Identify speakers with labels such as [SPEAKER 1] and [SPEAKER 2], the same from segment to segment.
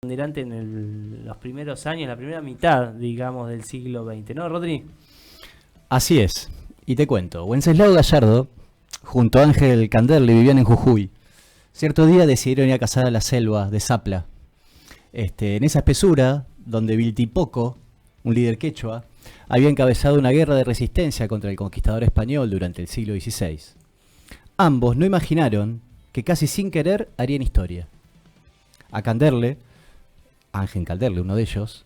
[SPEAKER 1] preponderante en los primeros años, la primera mitad, digamos, del siglo XX, ¿no, Rodri?
[SPEAKER 2] Así es, y te cuento, Wenceslao Gallardo, junto a Ángel Canderli, vivían en Jujuy. Cierto día decidieron ir a cazar a la selva de Zapla. En esa espesura, donde Viltipoco, un líder quechua, había encabezado una guerra de resistencia contra el conquistador español durante el siglo XVI. Ambos no imaginaron que casi sin querer harían historia. A Canderle, Ángel Canderle, uno de ellos,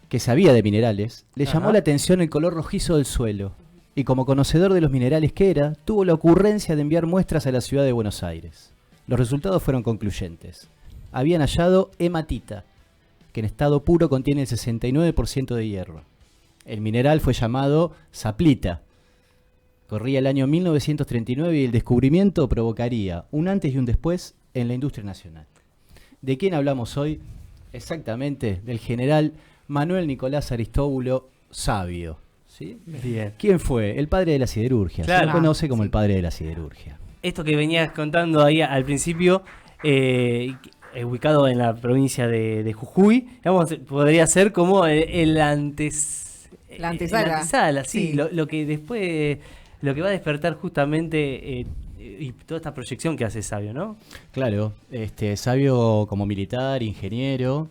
[SPEAKER 2] que sabía de minerales, le llamó la atención el color rojizo del suelo, y como conocedor de los minerales que era, tuvo la ocurrencia de enviar muestras a la ciudad de Buenos Aires. Los resultados fueron concluyentes. Habían hallado hematita, que en estado puro contiene el 69% de hierro. El mineral fue llamado saplita. Corría el año 1939 y el descubrimiento provocaría un antes y un después en la industria nacional. ¿De quién hablamos hoy? Exactamente, del general Manuel Nicolás Aristóbulo Savio. ¿Sí?
[SPEAKER 1] Bien.
[SPEAKER 2] ¿Quién fue? El padre de la siderurgia.
[SPEAKER 1] Claro.
[SPEAKER 2] Se lo conoce como el padre de la siderurgia.
[SPEAKER 1] Esto que venías contando ahí al principio, ubicado en la provincia de Jujuy, digamos, podría ser como la antesala. La antesala, sí. Lo que después, lo que va a despertar justamente y toda esta proyección que hace Savio, ¿no?
[SPEAKER 2] Claro, Savio como militar, ingeniero,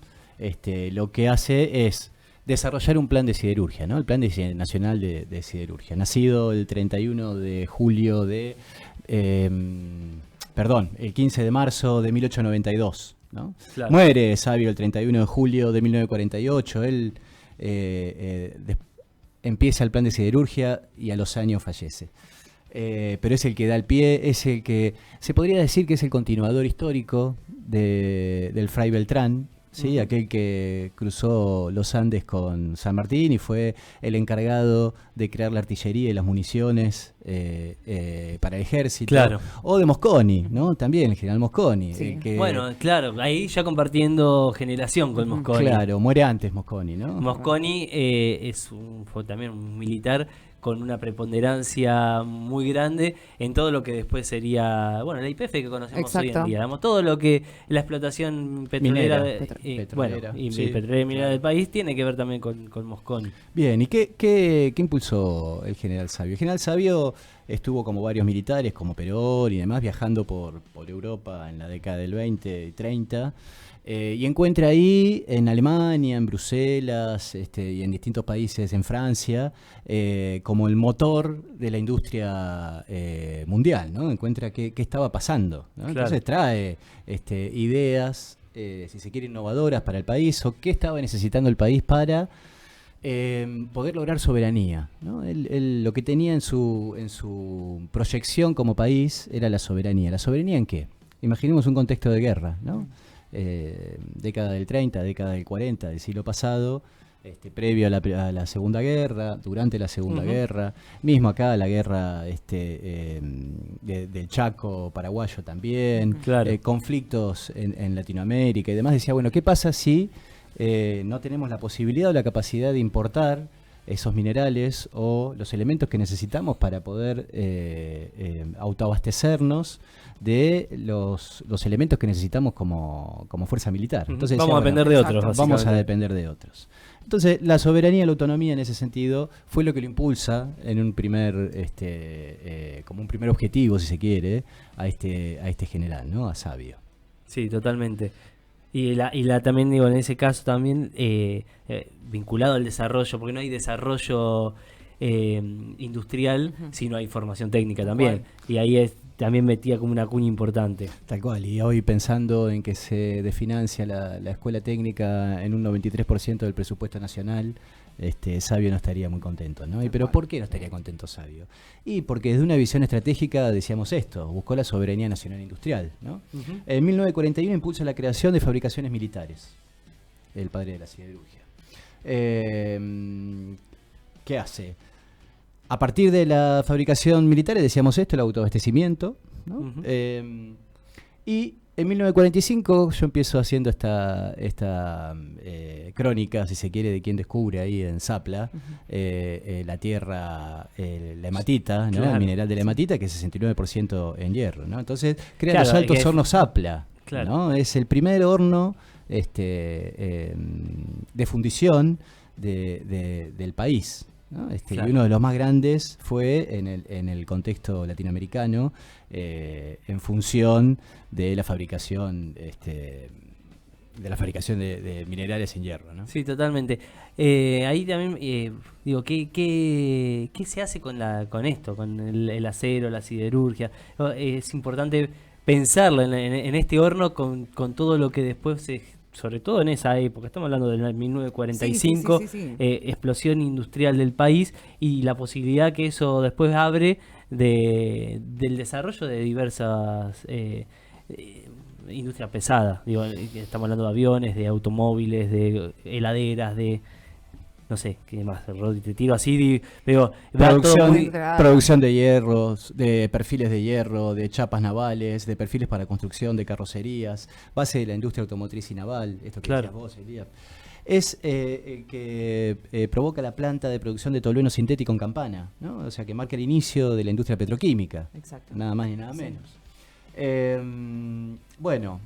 [SPEAKER 2] lo que hace es desarrollar un plan de siderurgia, ¿no? El Plan Nacional de Siderurgia, nacido el 31 de julio de... el 15 de marzo de 1892, ¿no? Claro. Muere Savio el 31 de julio de 1948, él empieza el plan de siderurgia y a los años fallece. Pero es el que da el pie, es el que, se podría decir que es el continuador histórico del Fray Beltrán, ¿sí? Aquel que cruzó los Andes con San Martín y fue el encargado de crear la artillería y las municiones para el ejército.
[SPEAKER 1] Claro.
[SPEAKER 2] O de Mosconi, ¿no? También el general Mosconi.
[SPEAKER 1] Sí. Bueno, claro, ahí ya compartiendo generación con Mosconi.
[SPEAKER 2] Claro, muere antes Mosconi, ¿no?
[SPEAKER 1] Mosconi fue también un militar con una preponderancia muy grande en todo lo que después sería, bueno, la YPF que conocemos hoy en día, digamos, todo lo que la explotación petrolera, petrolera del país tiene que ver también con Mosconi.
[SPEAKER 2] Bien, ¿y qué impulsó el general Savio? El general Savio estuvo como varios militares, como Perón y demás, viajando por Europa en la década del 20 y 30, y encuentra ahí en Alemania, en Bruselas y en distintos países, en Francia, como el motor de la industria mundial, ¿no? Encuentra qué estaba pasando, ¿no? Claro. Entonces trae ideas, si se quiere, innovadoras para el país, o qué estaba necesitando el país para poder lograr soberanía, ¿no? Él lo que tenía en su proyección como país era la soberanía. ¿La soberanía en qué? Imaginemos un contexto de guerra, ¿no? Década del 30, década del 40 del siglo pasado, previo a la Segunda Guerra, durante la Segunda Guerra, mismo acá la guerra del Chaco paraguayo también, claro. Conflictos en Latinoamérica y demás. Decía, bueno, ¿qué pasa si no tenemos la posibilidad o la capacidad de importar esos minerales o los elementos que necesitamos para poder autoabastecernos de los elementos que necesitamos como fuerza militar? Entonces,
[SPEAKER 1] vamos a depender de otros.
[SPEAKER 2] Vamos a depender de otros. Entonces, la soberanía y la autonomía en ese sentido fue lo que lo impulsa en un primer, como un primer objetivo, si se quiere, a este general, ¿no? A Savio.
[SPEAKER 1] Sí, totalmente. Y también digo, en ese caso también vinculado al desarrollo, porque no hay desarrollo industrial si no hay formación técnica también. Y ahí también metía como una cuña importante.
[SPEAKER 2] Tal cual, y hoy pensando en que se desfinancia la escuela técnica en un 93% del presupuesto nacional, Savio no estaría muy contento, ¿no? Pero ¿por qué no estaría contento Savio? Y porque desde una visión estratégica decíamos esto, buscó la soberanía nacional industrial, ¿no? En 1941 impulsa la creación de fabricaciones militares, el padre de la siderurgia. ¿Qué hace? A partir de la fabricación militar, decíamos esto, el autoabastecimiento, ¿no? Y en 1945 yo empiezo haciendo esta crónica, si se quiere, de quién descubre ahí en Zapla la tierra, la hematita, ¿no? Claro. El mineral de la hematita, que es 69% en hierro, ¿no? Entonces crea los altos hornos Zapla, claro. ¿no? Es el primer horno de fundición del país, ¿no?
[SPEAKER 1] Claro.
[SPEAKER 2] Y uno de los más grandes fue en el contexto latinoamericano, en función de la fabricación de minerales en hierro, ¿no?
[SPEAKER 1] Sí, totalmente. Ahí también digo, ¿qué se hace con esto, con el acero, la siderurgia? Es importante pensarlo en este horno con todo lo que después sobre todo en esa época, estamos hablando del 1945, explosión industrial del país y la posibilidad que eso después abre del desarrollo de diversas industria pesada. Digo, estamos hablando de aviones, de automóviles, de heladeras, de no sé, qué más, Rodri, te tiro así, pero
[SPEAKER 2] producción de hierros, de perfiles de hierro, de chapas navales, de perfiles para construcción de carrocerías, base de la industria automotriz y naval, esto que decías vos, Elías. Es el que provoca la planta de producción de tolueno sintético en Campana, ¿no? O sea, que marca el inicio de la industria petroquímica.
[SPEAKER 3] Exacto.
[SPEAKER 2] Nada más ni nada menos. Bueno,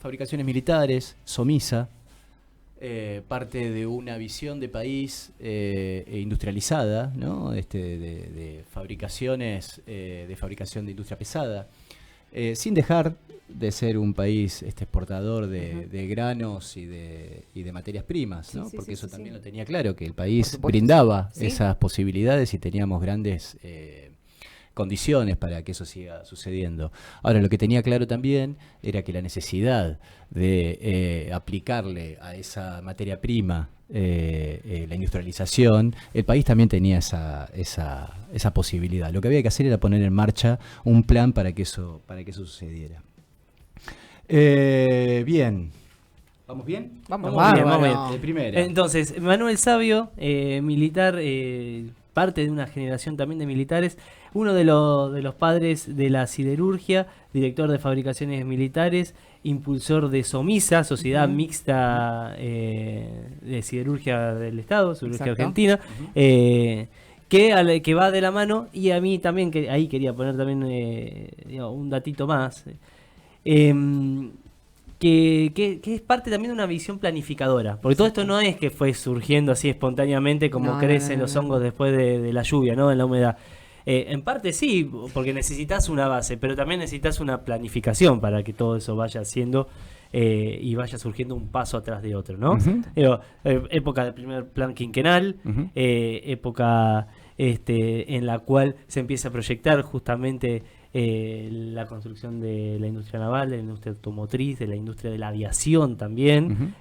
[SPEAKER 2] fabricaciones militares, SOMISA, parte de una visión de país industrializada, ¿no? De fabricaciones, de fabricación de industria pesada, sin dejar de ser un país exportador de granos y de materias primas, ¿no? Porque eso también lo tenía claro, que el país brindaba esas posibilidades y teníamos grandes condiciones para que eso siga sucediendo. Ahora, lo que tenía claro también era que la necesidad de aplicarle a esa materia prima la industrialización, el país también tenía esa posibilidad. Lo que había que hacer era poner en marcha un plan para que eso sucediera. Bien. ¿Vamos bien?
[SPEAKER 3] Vamos
[SPEAKER 1] bien.
[SPEAKER 2] De primera.
[SPEAKER 1] Entonces, Manuel Savio, militar, parte de una generación también de militares, uno de los padres de la siderurgia, director de fabricaciones militares, impulsor de SOMISA, Sociedad Mixta de Siderurgia del Estado, Siderurgia Argentina, que va de la mano, y a mí también, que ahí quería poner también un datito más, que es parte también de una visión planificadora, porque todo esto no es que fue surgiendo así espontáneamente como crecen los hongos después de la lluvia, ¿no? En la humedad. En parte sí, porque necesitas una base, pero también necesitas una planificación para que todo eso vaya haciendo y vaya surgiendo un paso atrás de otro, ¿no? Época del primer plan quinquenal, época en la cual se empieza a proyectar justamente la construcción de la industria naval, de la industria automotriz, de la industria de la aviación también.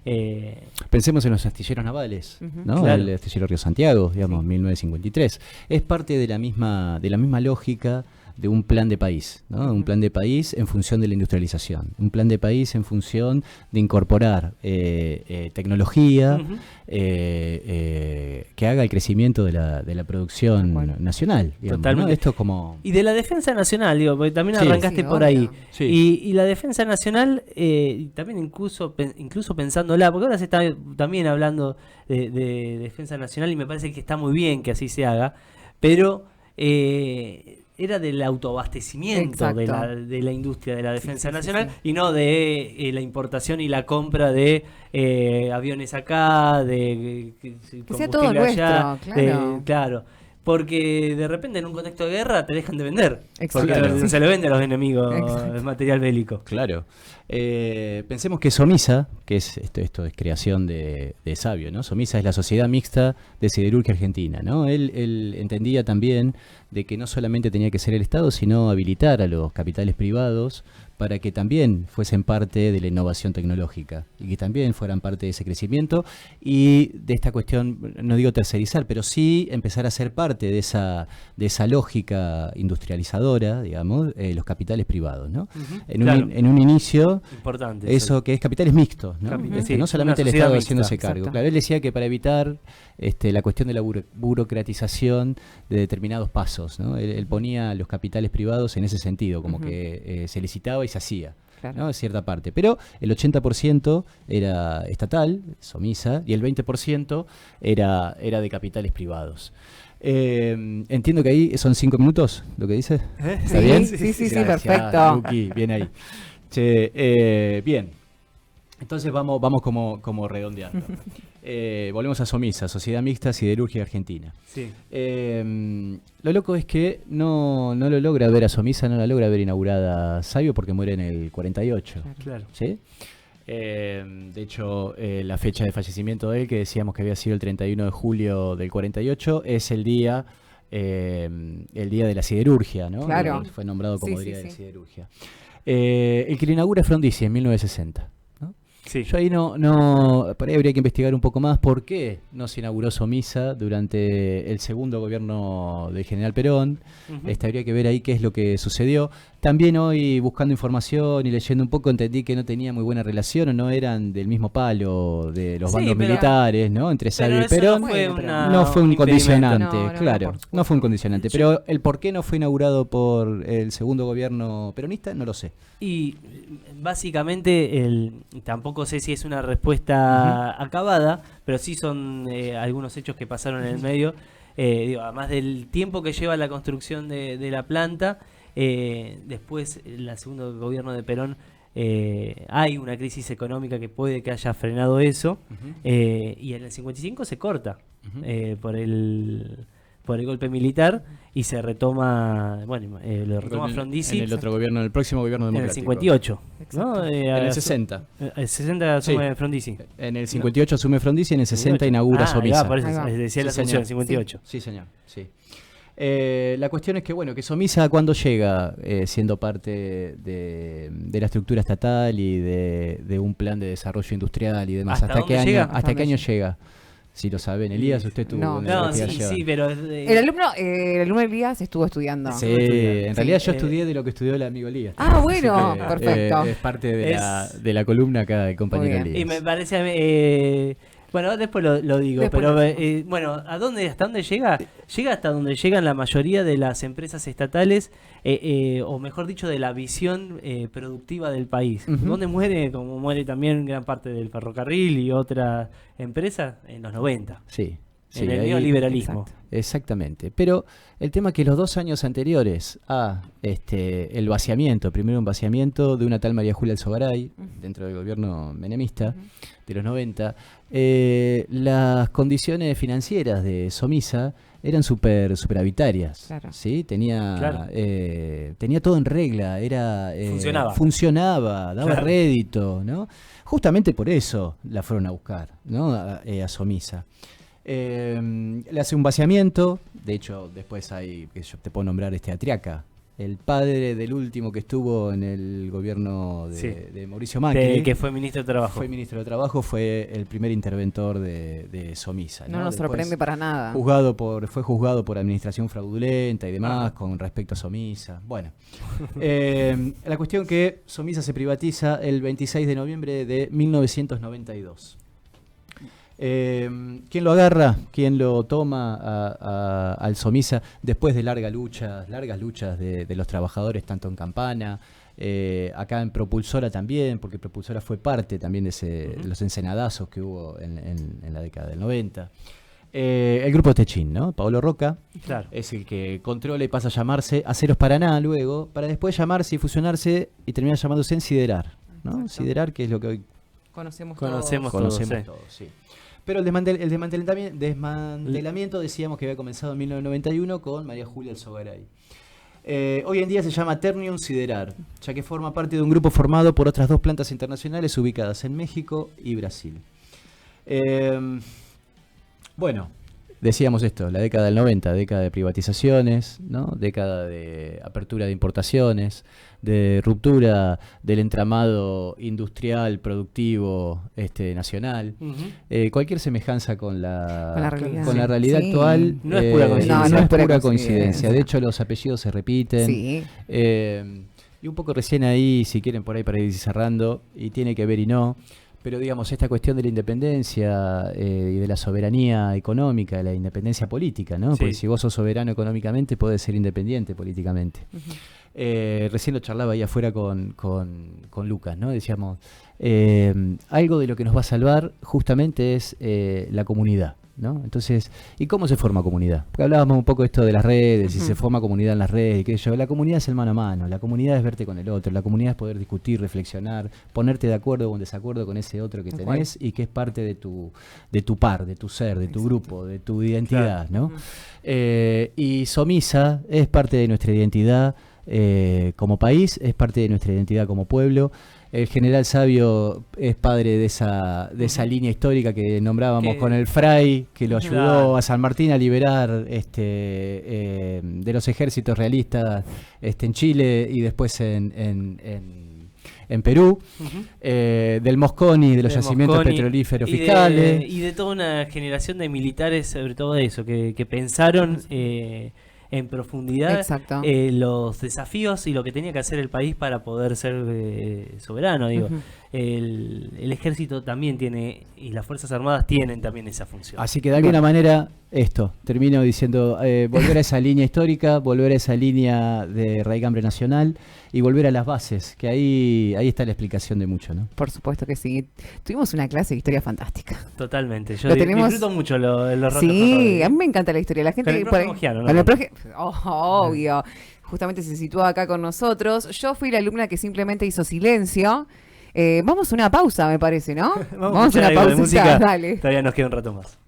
[SPEAKER 2] Pensemos en los astilleros navales, ¿no?
[SPEAKER 1] Claro.
[SPEAKER 2] El astillero Río Santiago, digamos, 1953. Es parte de la misma lógica de un plan de país, ¿no? Un plan de país en función de la industrialización, un plan de país en función de incorporar tecnología que haga el crecimiento de la producción nacional, digamos,
[SPEAKER 1] Totalmente.
[SPEAKER 2] ¿no? Esto como...
[SPEAKER 1] Y de la defensa nacional, digo, porque también arrancaste por ahí.
[SPEAKER 2] Sí.
[SPEAKER 1] Y la defensa nacional, también incluso pensándola, porque ahora se está también hablando de defensa nacional y me parece que está muy bien que así se haga, pero era del autoabastecimiento de la industria de la defensa nacional y no de la importación y la compra de aviones acá, de
[SPEAKER 3] que sea todo nuestro,
[SPEAKER 1] allá,
[SPEAKER 3] claro.
[SPEAKER 1] claro. Porque de repente en un contexto de guerra te dejan de vender.
[SPEAKER 3] Exacto.
[SPEAKER 1] Porque se lo vende a los enemigos el material bélico.
[SPEAKER 2] Claro. Pensemos que SOMISA, que es esto es creación de Savio, ¿no? SOMISA es la Sociedad Mixta de Siderurgia Argentina, ¿no? Él entendía también de que no solamente tenía que ser el Estado, sino habilitar a los capitales privados para que también fuesen parte de la innovación tecnológica y que también fueran parte de ese crecimiento y de esta cuestión, no digo tercerizar, pero sí empezar a ser parte de esa lógica industrializadora, digamos, los capitales privados, ¿no? En un inicio,
[SPEAKER 1] importante
[SPEAKER 2] eso que es capitales mixtos, ¿no? No solamente el Estado haciéndose cargo.
[SPEAKER 3] Exacto.
[SPEAKER 2] Claro, él decía que para evitar la cuestión de la burocratización de determinados pasos, ¿no? Él ponía los capitales privados en ese sentido, como que se licitaba y se hacía,
[SPEAKER 3] Claro.
[SPEAKER 2] ¿no? Cierta parte. Pero el 80% era estatal, SOMISA, y el 20% era de capitales privados. Entiendo que ahí son 5 minutos lo que dice. ¿Está
[SPEAKER 3] Sí,
[SPEAKER 2] bien?
[SPEAKER 3] sí,
[SPEAKER 2] Gracias,
[SPEAKER 3] perfecto.
[SPEAKER 2] Luqui, bien ahí. Che, bien. Entonces vamos como redondeando. Volvemos a SOMISA, Sociedad Mixta Siderúrgica Argentina.
[SPEAKER 1] Sí.
[SPEAKER 2] Lo loco es que no lo logra ver a SOMISA, no la logra ver inaugurada Sabio porque muere en el 48.
[SPEAKER 1] Claro.
[SPEAKER 2] ¿Sí? De hecho, la fecha de fallecimiento de él, que decíamos que había sido el 31 de julio del 48, es el día de la siderurgia, ¿no?
[SPEAKER 3] Claro.
[SPEAKER 2] Fue nombrado como
[SPEAKER 3] Sí,
[SPEAKER 2] Día
[SPEAKER 3] sí,
[SPEAKER 2] de la
[SPEAKER 3] sí.
[SPEAKER 2] Siderurgia. El que lo inaugura es Frondizi en 1960. ¿No?
[SPEAKER 1] Sí.
[SPEAKER 2] Yo ahí por ahí habría que investigar un poco más por qué no se inauguró SOMISA durante el segundo gobierno del general Perón.
[SPEAKER 1] Ujú.
[SPEAKER 2] Habría que ver ahí qué es lo que sucedió. También hoy, buscando información y leyendo un poco, entendí que no tenía muy buena relación o no eran del mismo palo de los
[SPEAKER 1] Sí,
[SPEAKER 2] bandos
[SPEAKER 1] pero-
[SPEAKER 2] militares, ¿no? Entre Sabio y
[SPEAKER 1] eso
[SPEAKER 2] Perón.
[SPEAKER 1] no fue,
[SPEAKER 3] Bueno,
[SPEAKER 2] No fue un
[SPEAKER 1] impedimento.
[SPEAKER 2] condicionante,
[SPEAKER 3] No, no,
[SPEAKER 2] claro,
[SPEAKER 3] por
[SPEAKER 2] no fue un condicionante. Pero el por qué no fue inaugurado por el segundo gobierno peronista, no lo sé.
[SPEAKER 1] Y básicamente tampoco sé si es una respuesta acabada, pero sí son algunos hechos que pasaron en el medio. Digo, además del tiempo que lleva la construcción de la planta, después el segundo gobierno de Perón hay una crisis económica que puede que haya frenado eso, y en el 55 se corta por el golpe militar y se retoma, bueno, lo retoma Frondizi
[SPEAKER 2] En el otro gobierno, en el próximo gobierno
[SPEAKER 1] en el
[SPEAKER 2] democrático.
[SPEAKER 1] 58, ¿no?
[SPEAKER 3] Exacto.
[SPEAKER 2] En el 60.
[SPEAKER 1] El 60 asume
[SPEAKER 2] Sí.
[SPEAKER 1] Frondizi.
[SPEAKER 2] En el 58 asume Frondizi y en el 60 inaugura
[SPEAKER 1] Ahí
[SPEAKER 2] SOMISA.
[SPEAKER 1] va, por eso
[SPEAKER 3] Ahí va.
[SPEAKER 1] decía la
[SPEAKER 2] Sí,
[SPEAKER 1] asunción,
[SPEAKER 2] señor.
[SPEAKER 1] 58.
[SPEAKER 2] Sí, señor. Sí. La cuestión es que, bueno, que SOMISA cuando llega siendo parte de la estructura estatal y de un plan de desarrollo industrial y demás.
[SPEAKER 1] ¿Hasta dónde llega?
[SPEAKER 2] ¿Hasta qué año llega? Si lo saben, Elías, usted tuvo
[SPEAKER 3] No.
[SPEAKER 2] una
[SPEAKER 1] No, sí,
[SPEAKER 2] investigación.
[SPEAKER 1] sí, pero...
[SPEAKER 3] El alumno Elías estuvo estudiando.
[SPEAKER 2] Sí, en realidad yo
[SPEAKER 1] Sí,
[SPEAKER 2] estudié de lo que estudió el amigo Elías.
[SPEAKER 3] Ah, bueno,
[SPEAKER 2] Así que,
[SPEAKER 3] perfecto.
[SPEAKER 2] es parte
[SPEAKER 1] Es-
[SPEAKER 2] de la columna acá del compañero
[SPEAKER 3] Muy bien.
[SPEAKER 1] Y
[SPEAKER 2] Elías.
[SPEAKER 1] me parece a mí, bueno, después lo digo,
[SPEAKER 3] Después
[SPEAKER 1] pero
[SPEAKER 3] lo decimos.
[SPEAKER 1] bueno, ¿hasta dónde llega? Llega hasta donde llegan la mayoría de las empresas estatales, o mejor dicho, de la visión productiva del país.
[SPEAKER 2] Ujú.
[SPEAKER 1] ¿Dónde muere? Como muere también gran parte del ferrocarril y otras empresas en los 90,
[SPEAKER 2] Sí. Sí,
[SPEAKER 1] en el
[SPEAKER 2] ahí-
[SPEAKER 1] neoliberalismo.
[SPEAKER 2] Exactamente. Pero el tema es que los 2 años anteriores a el vaciamiento, primero un vaciamiento de una tal María Julia Alzogaray, dentro del gobierno menemista de los 90, las condiciones financieras de SOMISA eran superavitarias.
[SPEAKER 3] Claro.
[SPEAKER 2] ¿Sí? Tenía,
[SPEAKER 1] Claro.
[SPEAKER 2] tenía todo en regla, funcionaba, daba
[SPEAKER 1] Claro.
[SPEAKER 2] rédito, ¿no? Justamente por eso la fueron a buscar, ¿no? A SOMISA. Le hace un vaciamiento, de hecho después que yo te puedo nombrar Atriaca, el padre del último que estuvo en el gobierno
[SPEAKER 1] Sí.
[SPEAKER 2] de Mauricio Macri,
[SPEAKER 1] Que fue ministro de Trabajo.
[SPEAKER 2] fue ministro de Trabajo, fue el primer interventor de SOMISA.
[SPEAKER 3] No nos
[SPEAKER 2] Después
[SPEAKER 3] sorprende para nada.
[SPEAKER 2] fue juzgado por administración fraudulenta y demás con respecto a SOMISA. Bueno, la cuestión que SOMISA se privatiza el 26 de noviembre de 1992. ¿Quién lo agarra? ¿Quién lo toma al SOMISA después de largas luchas de los trabajadores, tanto en Campana, acá en Propulsora también, porque Propulsora fue parte también de los encenadazos que hubo en la década del 90? El grupo Techín, ¿no? Paolo Roca
[SPEAKER 1] Claro.
[SPEAKER 2] es el que controla y pasa a llamarse Aceros Paraná luego, para después llamarse y fusionarse y terminar llamándose en Siderar, ¿no?
[SPEAKER 3] Exacto.
[SPEAKER 2] Siderar, que es lo que hoy
[SPEAKER 3] Conocemos
[SPEAKER 1] Conocemos
[SPEAKER 3] todos.
[SPEAKER 1] todos, sí.
[SPEAKER 2] todos, sí. Pero el desmantelamiento decíamos que había comenzado en 1991 con María Julia Alzogaray. Hoy en día se llama Ternium Siderar, ya que forma parte de un grupo formado por otras 2 plantas internacionales ubicadas en México y Brasil. Bueno, decíamos esto, la década del 90, década de privatizaciones, ¿no? Década de apertura de importaciones, de ruptura del entramado industrial, productivo, nacional.
[SPEAKER 1] Ujú.
[SPEAKER 2] Cualquier semejanza con la
[SPEAKER 3] Con la realidad.
[SPEAKER 2] realidad
[SPEAKER 3] Sí.
[SPEAKER 2] actual
[SPEAKER 1] No es pura coincidencia.
[SPEAKER 2] no es pura
[SPEAKER 3] coincidencia.
[SPEAKER 2] coincidencia. De hecho, los apellidos se repiten.
[SPEAKER 3] Sí.
[SPEAKER 2] Y un poco recién ahí, si quieren por ahí para ir cerrando, y tiene que ver y no, pero digamos, esta cuestión de la independencia y de la soberanía económica, de la independencia política, ¿no?
[SPEAKER 1] Sí.
[SPEAKER 2] Porque si vos sos soberano económicamente, podés ser independiente políticamente. Recién lo charlaba ahí afuera con Lucas, ¿no? Decíamos, algo de lo que nos va a salvar justamente es la comunidad, ¿no? Entonces, ¿y cómo se forma comunidad? Porque hablábamos un poco esto de las redes, si se forma comunidad en las redes, y qué sé yo. La comunidad es el mano a mano, la comunidad es verte con el otro, la comunidad es poder discutir, reflexionar, ponerte de acuerdo o en desacuerdo con ese otro que tenés y que es parte de tu par, de tu ser, de tu grupo, de tu identidad, ¿no? Y Somisa es parte de nuestra identidad como país, es parte de nuestra identidad como pueblo. El general Sabio es padre de esa línea histórica que nombrábamos con el Fray, que lo ayudó a San Martín a liberar de los ejércitos realistas en Chile y después en Perú, del Mosconi, de los yacimientos petrolíferos fiscales.
[SPEAKER 1] Y de toda una generación de militares, sobre todo eso, que pensaron en profundidad los desafíos y lo que tenía que hacer el país para poder ser soberano. Digo, el ejército también tiene, y las Fuerzas Armadas tienen también esa función.
[SPEAKER 2] Así que de alguna manera, termino diciendo, volver a esa línea histórica, volver a esa línea de raigambre nacional y volver a las bases, que ahí está la explicación de mucho, ¿no?
[SPEAKER 3] Por supuesto que sí. Tuvimos una clase de historia fantástica.
[SPEAKER 1] Totalmente. Yo disfruto mucho los
[SPEAKER 3] Sí, a mí me encanta la historia. La gente
[SPEAKER 1] con el profe
[SPEAKER 3] obvio. Justamente se sitúa acá con nosotros. Yo fui la alumna que simplemente hizo silencio. Vamos a una pausa, me parece, ¿no?
[SPEAKER 1] Vamos a una
[SPEAKER 3] pausa.
[SPEAKER 1] de música.
[SPEAKER 3] Dale.
[SPEAKER 1] Todavía nos queda un rato más.